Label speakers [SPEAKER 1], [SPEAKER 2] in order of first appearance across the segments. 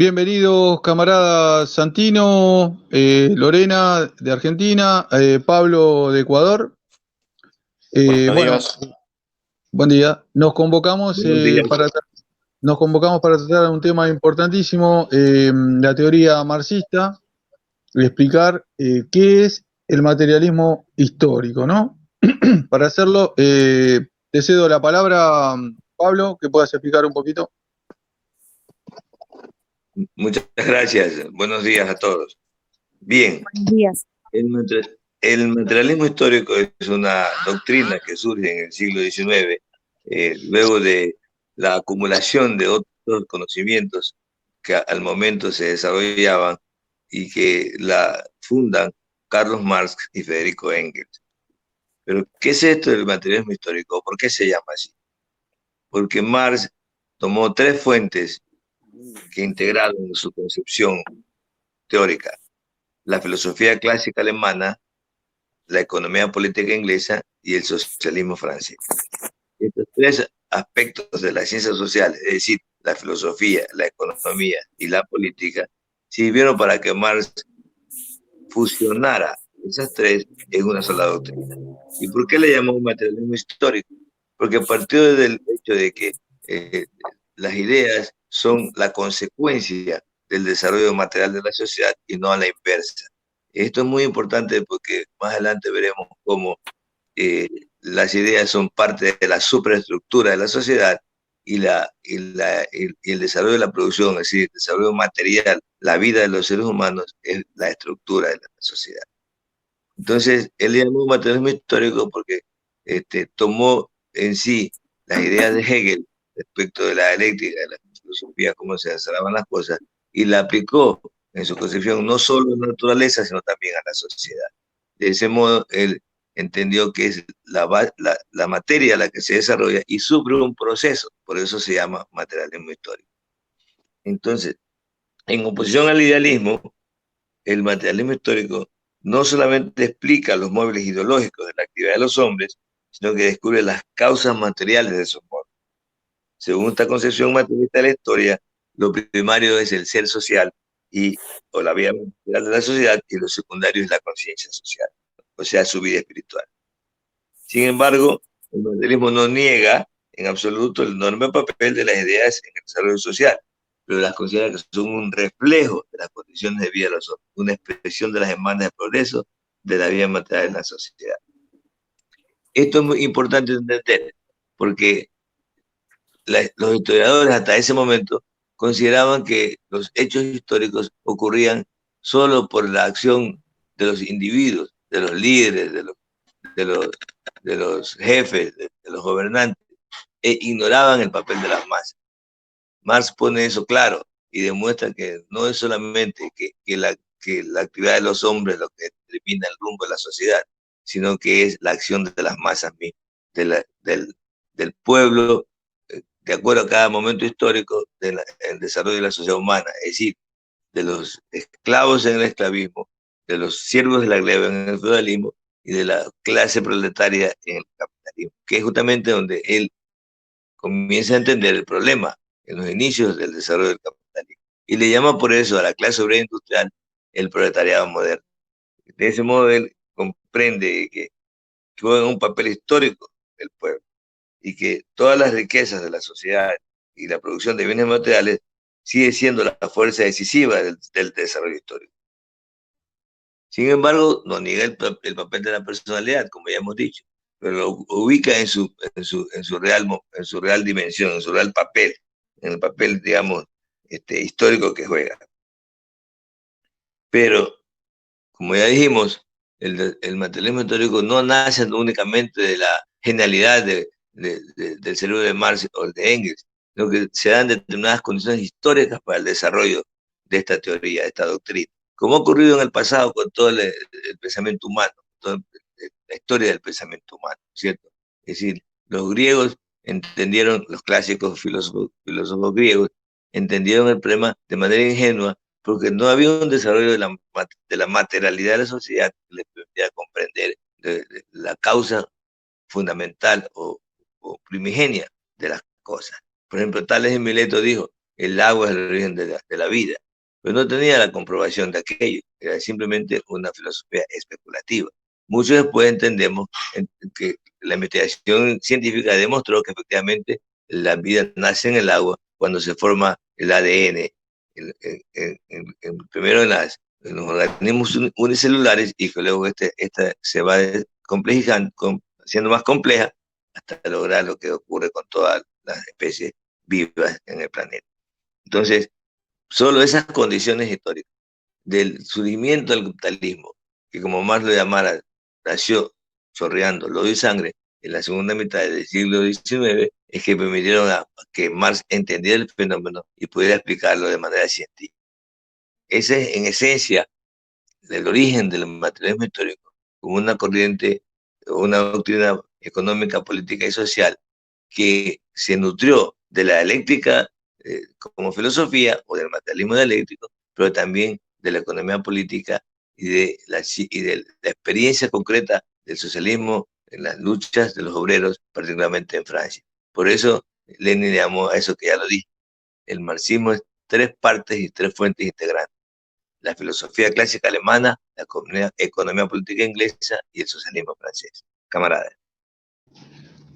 [SPEAKER 1] Bienvenidos, camaradas Santino, Lorena de Argentina, Pablo de Ecuador.
[SPEAKER 2] Buenos
[SPEAKER 1] Bueno,
[SPEAKER 2] días.
[SPEAKER 1] buen día.
[SPEAKER 2] Buenos días.
[SPEAKER 1] Nos convocamos para tratar un tema importantísimo, la teoría marxista, y explicar qué es el materialismo histórico, ¿no? Para hacerlo, te cedo la palabra, Pablo, que puedas explicar un poquito.
[SPEAKER 2] Muchas gracias. Buenos días a todos. Bien,
[SPEAKER 3] Buenos días.
[SPEAKER 2] el materialismo histórico es una doctrina que surge en el siglo XIX, luego de la acumulación de otros conocimientos que al momento se desarrollaban y que la fundan Carlos Marx y Federico Engels. Pero, ¿qué es esto del materialismo histórico? ¿Por qué se llama así? Porque Marx tomó tres fuentes que integraron en su concepción teórica: la filosofía clásica alemana, la economía política inglesa y el socialismo francés. Estos tres aspectos de las ciencias sociales, es decir, la filosofía, la economía y la política, sirvieron para que Marx fusionara esas tres en una sola doctrina. ¿Y por qué le llamó materialismo histórico? Porque partió del hecho de que eh, las ideas son la consecuencia del desarrollo material de la sociedad y no a la inversa. Esto es muy importante porque más adelante veremos cómo eh, las ideas son parte de la superestructura de la sociedad y el desarrollo de la producción, es decir, el desarrollo material, la vida de los seres humanos es la estructura de la sociedad. Entonces, él le llamó materialismo histórico porque tomó en sí las ideas de Hegel respecto de la dialéctica, de la filosofía, cómo se desarrollaban las cosas, y la aplicó en su concepción no solo a la naturaleza, sino también a la sociedad. De ese modo, él entendió que es la materia la que se desarrolla y sufre un proceso, por eso se llama materialismo histórico. Entonces, en oposición al idealismo, el materialismo histórico no solamente explica los móviles ideológicos de la actividad de los hombres, sino que descubre las causas materiales de esos móviles. Según esta concepción materialista de la historia, lo primario es el ser social o la vida material de la sociedad, y lo secundario es la conciencia social, o sea, su vida espiritual. Sin embargo, el materialismo no niega en absoluto el enorme papel de las ideas en el desarrollo social, pero las considera que son un reflejo de las condiciones de vida de los hombres, una expresión de las demandas de progreso de la vida material en la sociedad. Esto es muy importante entender, porque los historiadores hasta ese momento consideraban que los hechos históricos ocurrían solo por la acción de los individuos, de los líderes, de los, de los jefes, de los gobernantes, e ignoraban el papel de las masas. Marx pone eso claro y demuestra que no es solamente que la actividad de los hombres lo que determina el rumbo de la sociedad, sino que es la acción de las masas mismas, del pueblo, de acuerdo a cada momento histórico del desarrollo de la sociedad humana, es decir, de los esclavos en el esclavismo, de los siervos de la gleba en el feudalismo y de la clase proletaria en el capitalismo, que es justamente donde él comienza a entender el problema en los inicios del desarrollo del capitalismo. Y le llama por eso a la clase obrera industrial el proletariado moderno. De ese modo él comprende que juega un papel histórico del pueblo y que todas las riquezas de la sociedad y la producción de bienes materiales sigue siendo la fuerza decisiva del desarrollo histórico. Sin embargo, no niega el papel de la personalidad, como ya hemos dicho, pero lo ubica en su real dimensión, en su real papel, en el papel, digamos, histórico que juega. Pero, como ya dijimos, el materialismo histórico no nace únicamente de la genialidad del cerebro de Marx o de Engels, sino que se dan determinadas condiciones históricas para el desarrollo de esta teoría, de esta doctrina, como ha ocurrido en el pasado con todo el pensamiento humano, toda la historia del pensamiento humano, ¿cierto? Es decir, los griegos entendieron, los clásicos filósofos griegos, entendieron el problema de manera ingenua, porque no había un desarrollo de la materialidad de la sociedad que les permitiera comprender la causa fundamental o primigenia de las cosas. Por ejemplo, Tales de Mileto dijo, el agua es el origen de la vida, pero no tenía la comprobación de aquello, era simplemente una filosofía especulativa. Mucho después entendemos que la investigación científica demostró que efectivamente la vida nace en el agua cuando se forma el ADN, primero en los organismos unicelulares y que luego esta se va complejizando, siendo más compleja hasta lograr lo que ocurre con todas las especies vivas en el planeta. Entonces, solo esas condiciones históricas del surgimiento del capitalismo, que como Marx lo llamara, nació chorreando lodo y sangre en la segunda mitad del siglo XIX, es que permitieron que Marx entendiera el fenómeno y pudiera explicarlo de manera científica. Ese es, en esencia, el origen del materialismo histórico, como una corriente, una doctrina económica, política y social que se nutrió de la dialéctica como filosofía o del materialismo dialéctico, pero también de la economía política y de la experiencia concreta del socialismo en las luchas de los obreros, particularmente en Francia. Por eso Lenin llamó a eso que ya lo dije. El marxismo es tres partes y tres fuentes integrantes: la filosofía clásica alemana, la economía política inglesa y el socialismo francés. Camaradas.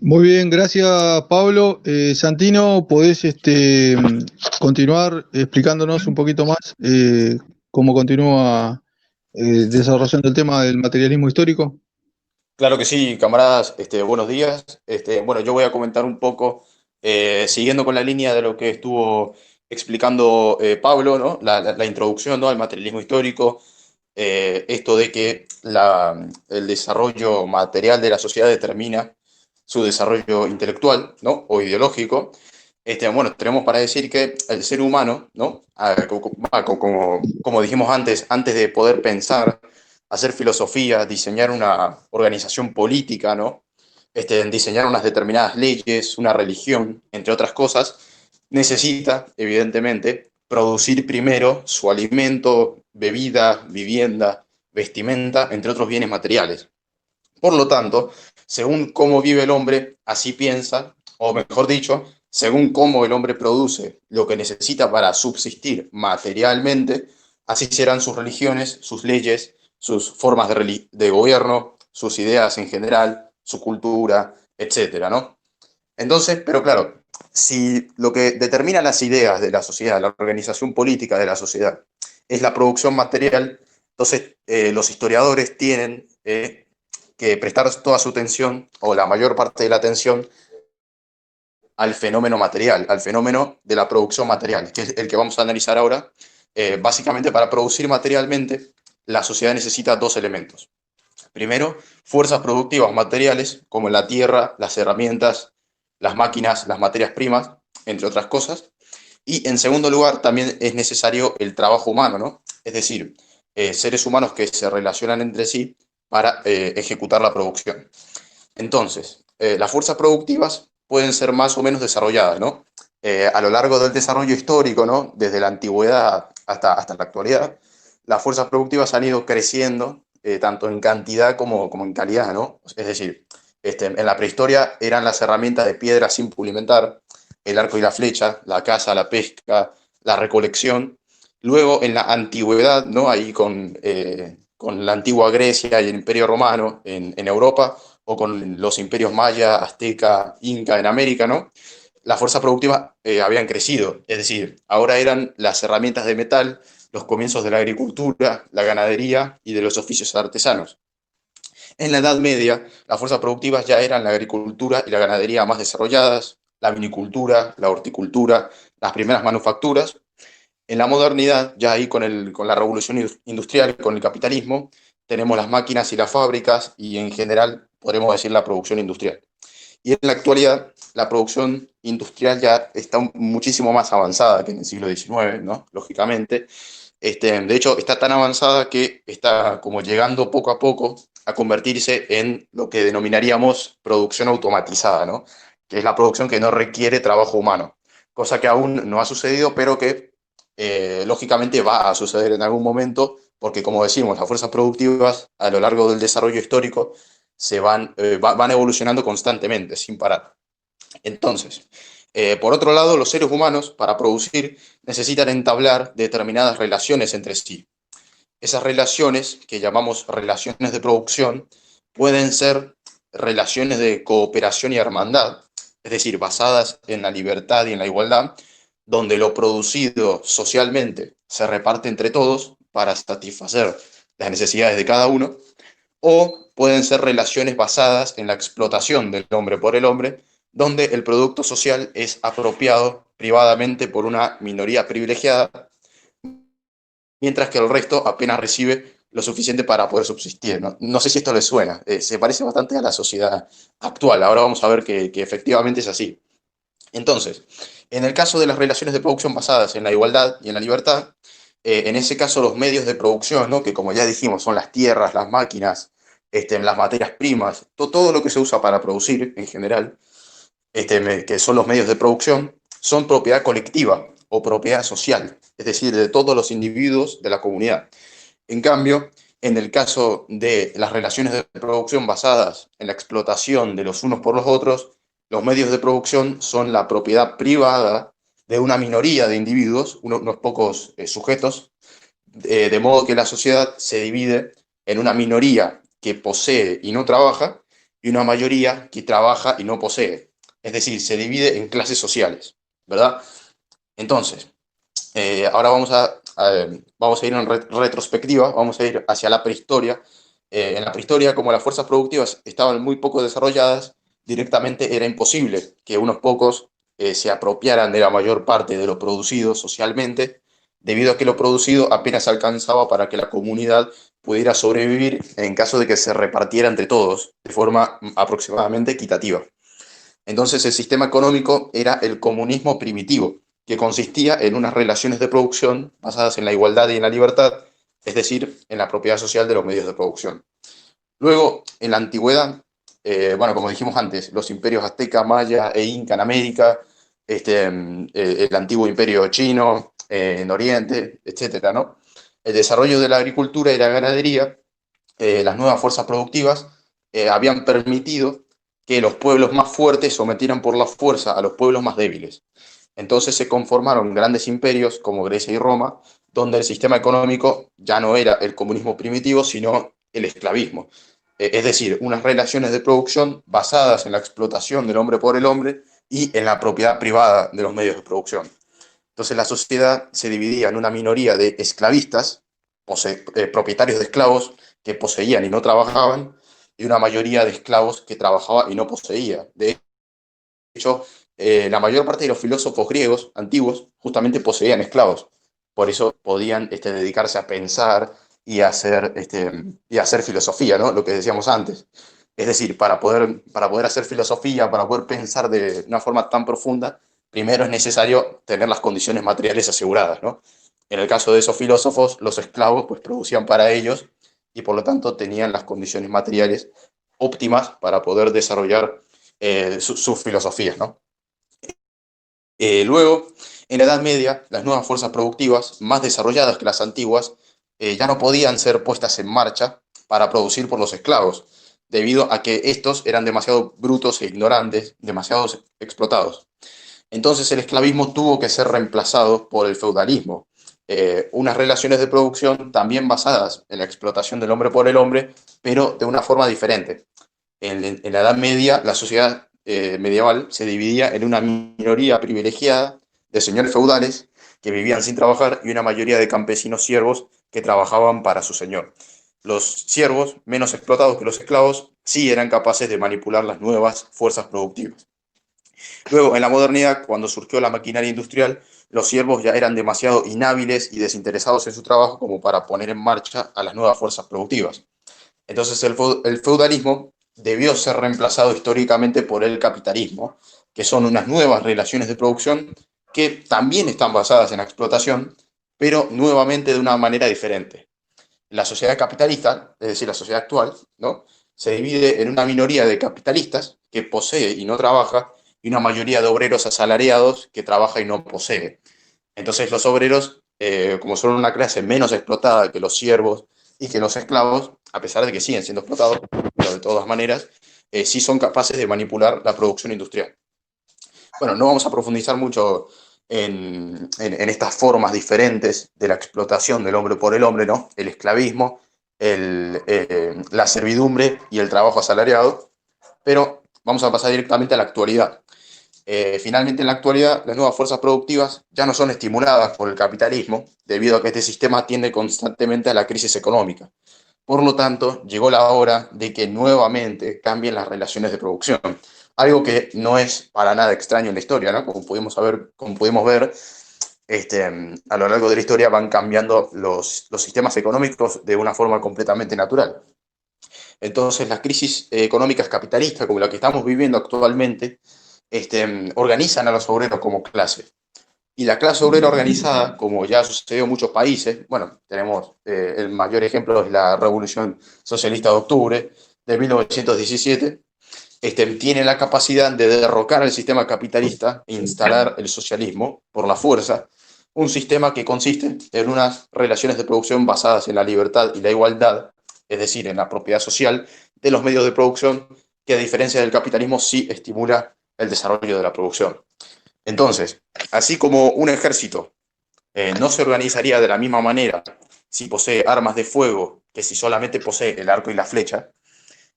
[SPEAKER 1] Muy bien, gracias Pablo. Santino, podés continuar explicándonos un poquito más cómo continúa desarrollando el tema del materialismo histórico.
[SPEAKER 3] Claro que sí, camaradas, buenos días. Bueno, yo voy a comentar un poco, siguiendo con la línea de lo que estuvo explicando Pablo, ¿no? La introducción, ¿no?, al materialismo histórico, esto de que el desarrollo material de la sociedad determina su desarrollo intelectual, ¿no?, o ideológico. Bueno, tenemos para decir que el ser humano, ¿no?, como dijimos antes de poder pensar, hacer filosofía, diseñar una organización política, ¿no?, diseñar unas determinadas leyes, una religión, entre otras cosas, necesita, evidentemente, producir primero su alimento, bebida, vivienda, vestimenta, entre otros bienes materiales. Por lo tanto, según cómo vive el hombre, así piensa, o mejor dicho, según cómo el hombre produce lo que necesita para subsistir materialmente, así serán sus religiones, sus leyes, sus formas de gobierno, sus ideas en general, su cultura, etcétera, ¿no? Entonces, pero claro, si lo que determina las ideas de la sociedad, la organización política de la sociedad, es la producción material, entonces los historiadores tienen que prestar toda su atención, o la mayor parte de la atención, al fenómeno material, al fenómeno de la producción material, que es el que vamos a analizar ahora. Básicamente, para producir materialmente, la sociedad necesita dos elementos. Primero, fuerzas productivas materiales, como la tierra, las herramientas, las máquinas, las materias primas, entre otras cosas. Y en segundo lugar, también es necesario el trabajo humano, ¿no? Es decir, seres humanos que se relacionan entre sí para ejecutar la producción. Entonces, las fuerzas productivas pueden ser más o menos desarrolladas, ¿no? A lo largo del desarrollo histórico, ¿no?, desde la antigüedad hasta la actualidad, las fuerzas productivas han ido creciendo tanto en cantidad como en calidad, ¿no? Es decir, en la prehistoria eran las herramientas de piedra sin pulimentar, el arco y la flecha, la caza, la pesca, la recolección. Luego, en la antigüedad, ¿no?, ahí con la antigua Grecia y el Imperio Romano en Europa, o con los imperios maya, azteca, inca en América, ¿no?, las fuerzas productivas habían crecido. Es decir, ahora eran las herramientas de metal, los comienzos de la agricultura, la ganadería y de los oficios artesanos. En la Edad Media, las fuerzas productivas ya eran la agricultura y la ganadería más desarrolladas, la vinicultura, la horticultura, las primeras manufacturas. En la modernidad, ya ahí con la revolución industrial, con el capitalismo, tenemos las máquinas y las fábricas y en general podremos decir la producción industrial. Y en la actualidad, la producción industrial ya está muchísimo más avanzada que en el siglo XIX, ¿no?, lógicamente. De hecho, está tan avanzada que está como llegando poco a poco a convertirse en lo que denominaríamos producción automatizada, ¿no?, que es la producción que no requiere trabajo humano, cosa que aún no ha sucedido, pero que lógicamente va a suceder en algún momento, porque como decimos, las fuerzas productivas a lo largo del desarrollo histórico van evolucionando constantemente, sin parar. Entonces, Por otro lado, los seres humanos, para producir, necesitan entablar determinadas relaciones entre sí. Esas relaciones, que llamamos relaciones de producción, pueden ser relaciones de cooperación y hermandad, es decir, basadas en la libertad y en la igualdad, donde lo producido socialmente se reparte entre todos para satisfacer las necesidades de cada uno, o pueden ser relaciones basadas en la explotación del hombre por el hombre, donde el producto social es apropiado privadamente por una minoría privilegiada, mientras que el resto apenas recibe lo suficiente para poder subsistir. No sé si esto les suena, se parece bastante a la sociedad actual. Ahora vamos a ver que efectivamente es así. Entonces, en el caso de las relaciones de producción basadas en la igualdad y en la libertad, en ese caso los medios de producción, ¿no? Que como ya dijimos son las tierras, las máquinas, las materias primas, todo lo que se usa para producir en general, que son los medios de producción, son propiedad colectiva o propiedad social, es decir, de todos los individuos de la comunidad. En cambio, en el caso de las relaciones de producción basadas en la explotación de los unos por los otros, los medios de producción son la propiedad privada de una minoría de individuos, unos pocos sujetos, de modo que la sociedad se divide en una minoría que posee y no trabaja y una mayoría que trabaja y no posee. Es decir, se divide en clases sociales, ¿verdad? Entonces, ahora vamos a ir en retrospectiva, vamos a ir hacia la prehistoria. En la prehistoria, como las fuerzas productivas estaban muy poco desarrolladas, directamente era imposible que unos pocos se apropiaran de la mayor parte de lo producido socialmente, debido a que lo producido apenas alcanzaba para que la comunidad pudiera sobrevivir en caso de que se repartiera entre todos de forma aproximadamente equitativa. Entonces el sistema económico era el comunismo primitivo, que consistía en unas relaciones de producción basadas en la igualdad y en la libertad, es decir, en la propiedad social de los medios de producción. Luego, en la antigüedad, bueno, como dijimos antes, los imperios azteca, maya e inca en América, el antiguo imperio chino en Oriente, etcétera, ¿no? El desarrollo de la agricultura y la ganadería, las nuevas fuerzas productivas, habían permitido que los pueblos más fuertes sometieran por la fuerza a los pueblos más débiles. Entonces se conformaron grandes imperios como Grecia y Roma, donde el sistema económico ya no era el comunismo primitivo, sino el esclavismo. Es decir, unas relaciones de producción basadas en la explotación del hombre por el hombre y en la propiedad privada de los medios de producción. Entonces la sociedad se dividía en una minoría de esclavistas, propietarios de esclavos que poseían y no trabajaban, y una mayoría de esclavos que trabajaba y no poseía. De hecho, la mayor parte de los filósofos griegos antiguos justamente poseían esclavos. Por eso podían dedicarse a pensar y hacer filosofía, ¿no? Lo que decíamos antes. Es decir, para poder hacer filosofía, para poder pensar de una forma tan profunda, primero es necesario tener las condiciones materiales aseguradas, ¿no? En el caso de esos filósofos, los esclavos pues producían para ellos y por lo tanto tenían las condiciones materiales óptimas para poder desarrollar sus filosofías, ¿no? Luego, en la Edad Media, las nuevas fuerzas productivas, más desarrolladas que las antiguas, ya no podían ser puestas en marcha para producir por los esclavos, debido a que estos eran demasiado brutos e ignorantes, demasiado explotados. Entonces el esclavismo tuvo que ser reemplazado por el feudalismo, unas relaciones de producción también basadas en la explotación del hombre por el hombre, pero de una forma diferente. En la Edad Media, la sociedad medieval se dividía en una minoría privilegiada de señores feudales que vivían sin trabajar y una mayoría de campesinos siervos que trabajaban para su señor. Los siervos, menos explotados que los esclavos, sí eran capaces de manipular las nuevas fuerzas productivas. Luego, en la modernidad, cuando surgió la maquinaria industrial, los siervos ya eran demasiado inhábiles y desinteresados en su trabajo como para poner en marcha a las nuevas fuerzas productivas. Entonces el feudalismo debió ser reemplazado históricamente por el capitalismo, que son unas nuevas relaciones de producción que también están basadas en la explotación, pero nuevamente de una manera diferente. La sociedad capitalista, es decir, la sociedad actual, ¿no? Se divide en una minoría de capitalistas que posee y no trabaja, y una mayoría de obreros asalariados que trabaja y no posee. Entonces los obreros, como son una clase menos explotada que los siervos y que los esclavos, a pesar de que siguen siendo explotados, pero de todas maneras, sí son capaces de manipular la producción industrial. bueno, no vamos a profundizar mucho en estas formas diferentes de la explotación del hombre por el hombre, ¿no? El esclavismo, la servidumbre y el trabajo asalariado, pero vamos a pasar directamente a la actualidad. Finalmente, en la actualidad, las nuevas fuerzas productivas ya no son estimuladas por el capitalismo, debido a que este sistema tiende constantemente a la crisis económica. Por lo tanto, llegó la hora de que nuevamente cambien las relaciones de producción. Algo que no es para nada extraño en la historia, ¿no? Como pudimos ver, a lo largo de la historia van cambiando los sistemas económicos de una forma completamente natural. Entonces, las crisis económicas capitalistas, como la que estamos viviendo actualmente, organizan a los obreros como clase. Y la clase obrera organizada, como ya sucedió en muchos países, bueno, tenemos el mayor ejemplo es la Revolución Socialista de Octubre de 1917, tiene la capacidad de derrocar el sistema capitalista e instalar el socialismo por la fuerza, un sistema que consiste en unas relaciones de producción basadas en la libertad y la igualdad, es decir, en la propiedad social de los medios de producción, que a diferencia del capitalismo sí estimula el desarrollo de la producción. Entonces, así como un ejército no se organizaría de la misma manera si posee armas de fuego que si solamente posee el arco y la flecha,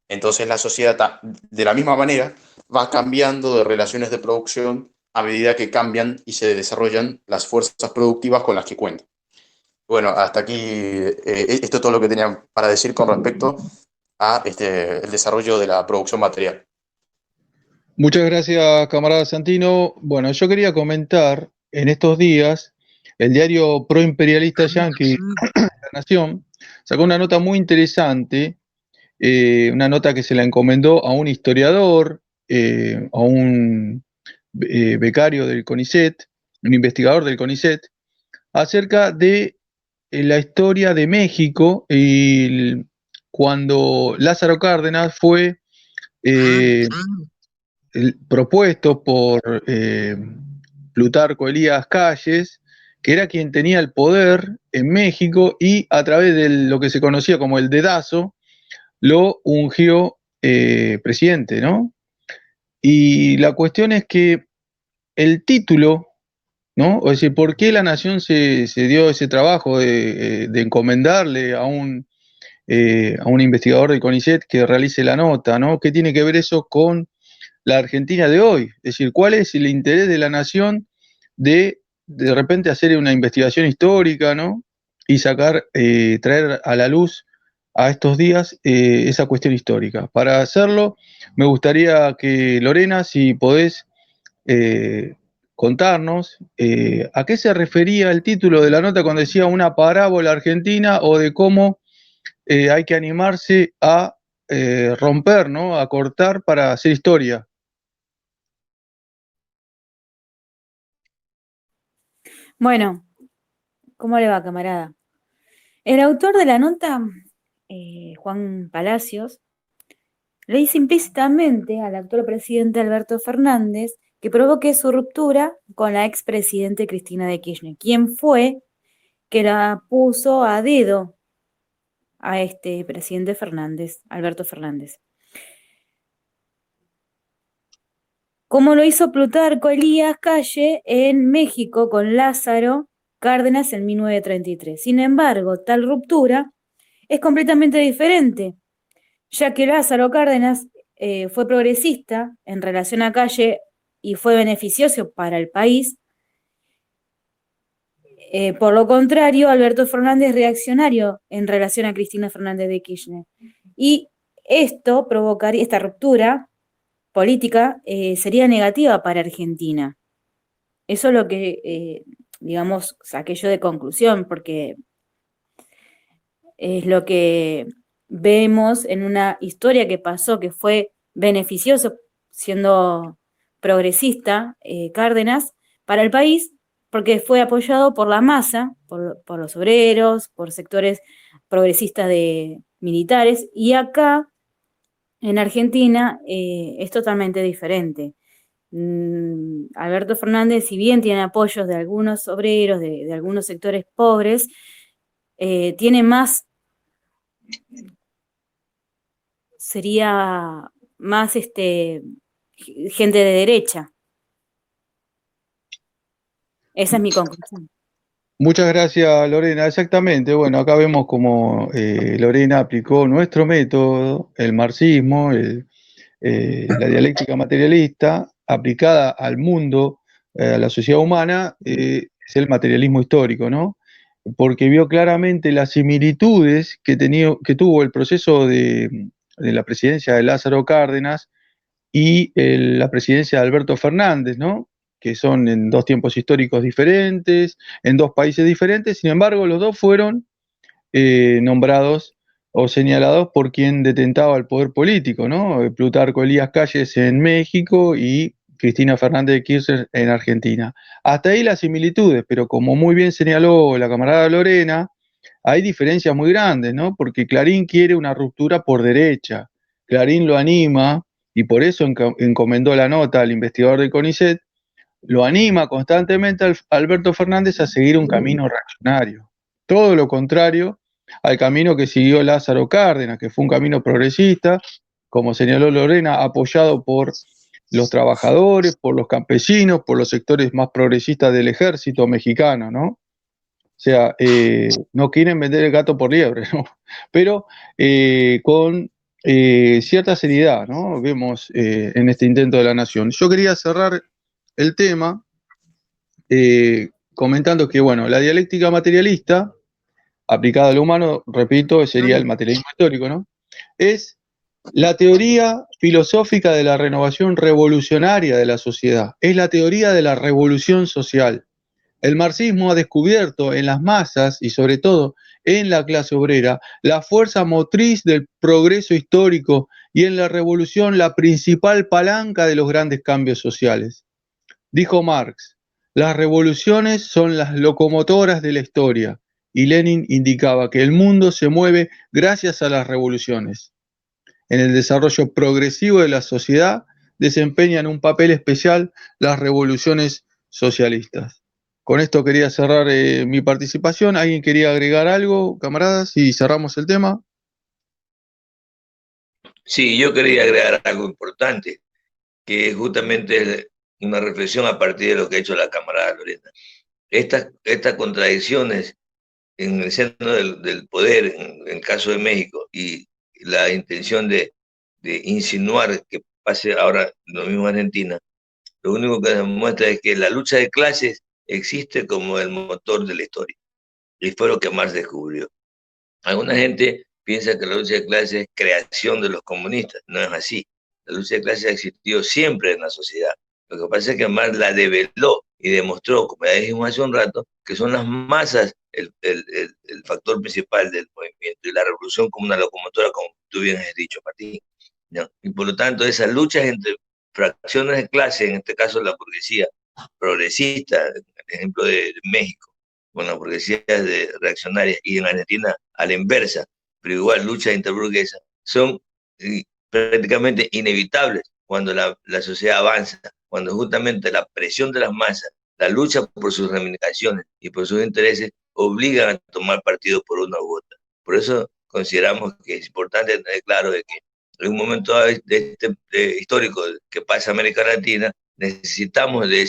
[SPEAKER 3] entonces la sociedad de la misma manera va cambiando de relaciones de producción a medida que cambian y se desarrollan las fuerzas productivas con las que cuentan. Bueno, hasta aquí esto es todo lo que tenía para decir con respecto a el desarrollo de la producción material.
[SPEAKER 1] Muchas gracias, camarada Santino. Bueno, yo quería comentar, en estos días, el diario proimperialista yanqui, La Nación, sacó una nota muy interesante, una nota que se la encomendó a un historiador, a un becario del CONICET, un investigador del CONICET, acerca de la historia de México y cuando Lázaro Cárdenas fue eh, propuesto por Plutarco Elías Calles, que era quien tenía el poder en México y a través de lo que se conocía como el dedazo, lo ungió presidente, ¿no? Y la cuestión es que el título, ¿no? O sea, ¿por qué la nación se dio ese trabajo de encomendarle a un investigador del CONICET que realice la nota, ¿no? ¿Qué tiene que ver eso con la Argentina de hoy? Es decir, ¿cuál es el interés de la nación de repente hacer una investigación histórica, ¿no? Y sacar, traer a la luz a estos días esa cuestión histórica. Para hacerlo, me gustaría que Lorena, si podés contarnos a qué se refería el título de la nota cuando decía una parábola argentina o de cómo hay que animarse a romper, ¿no? A cortar para hacer historia.
[SPEAKER 4] Bueno, ¿cómo le va, camarada? El autor de la nota, Juan Palacios, le dice implícitamente al actual presidente Alberto Fernández que provoque su ruptura con la expresidente Cristina de Kirchner, quien fue que la puso a dedo a este presidente Fernández, Alberto Fernández. Como lo hizo Plutarco Elías Calle en México con Lázaro Cárdenas en 1933. Sin embargo, tal ruptura es completamente diferente, ya que Lázaro Cárdenas fue progresista en relación a Calle y fue beneficioso para el país. Por lo contrario, Alberto Fernández es reaccionario en relación a Cristina Fernández de Kirchner. Y esto provocaría, esta ruptura política sería negativa para Argentina. Eso es lo que, digamos, saqué yo de conclusión, porque es lo que vemos en una historia que pasó, que fue beneficioso siendo progresista, Cárdenas, para el país, porque fue apoyado por la masa, por los obreros, por sectores progresistas de militares, y acá, en Argentina, es totalmente diferente. Alberto Fernández, si bien tiene apoyos de algunos obreros, de algunos sectores pobres, tiene más, sería más gente de derecha. Esa es mi conclusión.
[SPEAKER 1] Muchas gracias, Lorena. Exactamente. Bueno, acá vemos cómo Lorena aplicó nuestro método, el marxismo, la dialéctica materialista, aplicada al mundo, a la sociedad humana, es el materialismo histórico, ¿no? Porque vio claramente las similitudes que tuvo el proceso de la presidencia de Lázaro Cárdenas y la presidencia de Alberto Fernández, ¿no? Que son en dos tiempos históricos diferentes, en dos países diferentes, sin embargo, los dos fueron nombrados o señalados por quien detentaba el poder político, ¿no? Plutarco Elías Calles en México y Cristina Fernández de Kirchner en Argentina. Hasta ahí las similitudes, pero como muy bien señaló la camarada Lorena, hay diferencias muy grandes, ¿no? Porque Clarín quiere una ruptura por derecha, Clarín lo anima y por eso encomendó la nota al investigador de CONICET, lo anima constantemente a Alberto Fernández a seguir un camino reaccionario. Todo lo contrario al camino que siguió Lázaro Cárdenas, que fue un camino progresista, como señaló Lorena, apoyado por los trabajadores, por los campesinos, por los sectores más progresistas del ejército mexicano, ¿no? O sea, no quieren vender el gato por liebre, ¿no? Pero con cierta seriedad, ¿no? Vemos en este intento de la nación. Yo quería cerrar el tema comentando que, bueno, la dialéctica materialista, aplicada al humano, repito, sería el materialismo histórico, ¿no? Es la teoría filosófica de la renovación revolucionaria de la sociedad, es la teoría de la revolución social. El marxismo ha descubierto en las masas y sobre todo en la clase obrera la fuerza motriz del progreso histórico y en la revolución la principal palanca de los grandes cambios sociales. Dijo Marx, las revoluciones son las locomotoras de la historia y Lenin indicaba que el mundo se mueve gracias a las revoluciones. En el desarrollo progresivo de la sociedad desempeñan un papel especial las revoluciones socialistas. Con esto quería cerrar mi participación. ¿Alguien quería agregar algo, camaradas? Y cerramos el tema.
[SPEAKER 2] Sí, yo quería agregar algo importante, que es justamente una reflexión a partir de lo que ha hecho la camarada Lorena. Estas contradicciones en el seno del poder, en el caso de México, y la intención de insinuar que pase ahora lo mismo en Argentina, lo único que demuestra es que la lucha de clases existe como el motor de la historia. Y fue lo que Marx descubrió. Alguna gente piensa que la lucha de clases es creación de los comunistas. No es así. La lucha de clases ha existido siempre en la sociedad. Lo que pasa es que Marx la develó y demostró, como ya dijimos hace un rato, que son las masas el factor principal del movimiento y la revolución como una locomotora, como tú bien has dicho, Martín, ¿no? Y por lo tanto, esas luchas entre fracciones de clase, en este caso la burguesía progresista, el ejemplo de México, con las burguesías reaccionarias, y en Argentina a la inversa, pero igual lucha interburguesa, son prácticamente inevitables cuando la sociedad avanza, cuando justamente la presión de las masas, la lucha por sus reivindicaciones y por sus intereses obligan a tomar partido por una u otra. Por eso consideramos que es importante tener claro de que en un momento histórico que pasa América Latina, necesitamos de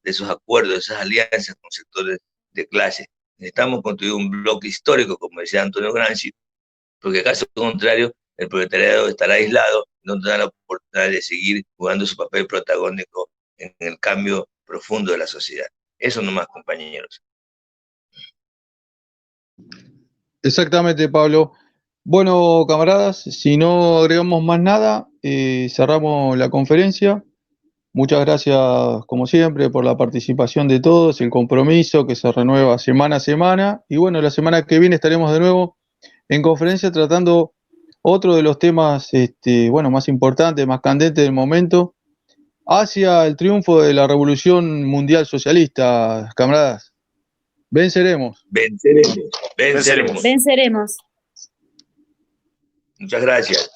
[SPEAKER 2] esos acuerdos, de esas alianzas con sectores de clase. Necesitamos construir un bloque histórico, como decía Antonio Gramsci, porque caso contrario, el proletariado estará aislado, no tendrá la oportunidad de seguir jugando su papel protagónico en el cambio profundo de la sociedad. Eso nomás, compañeros.
[SPEAKER 1] Exactamente, Pablo. Bueno, camaradas, si no agregamos más nada, cerramos la conferencia. Muchas gracias, como siempre, por la participación de todos, el compromiso que se renueva semana a semana. Y bueno, la semana que viene estaremos de nuevo en conferencia tratando otro de los temas bueno, más importantes, más candentes del momento, hacia el triunfo de la revolución mundial socialista, camaradas. Venceremos.
[SPEAKER 2] Venceremos. Venceremos.
[SPEAKER 4] Venceremos.
[SPEAKER 2] Muchas gracias.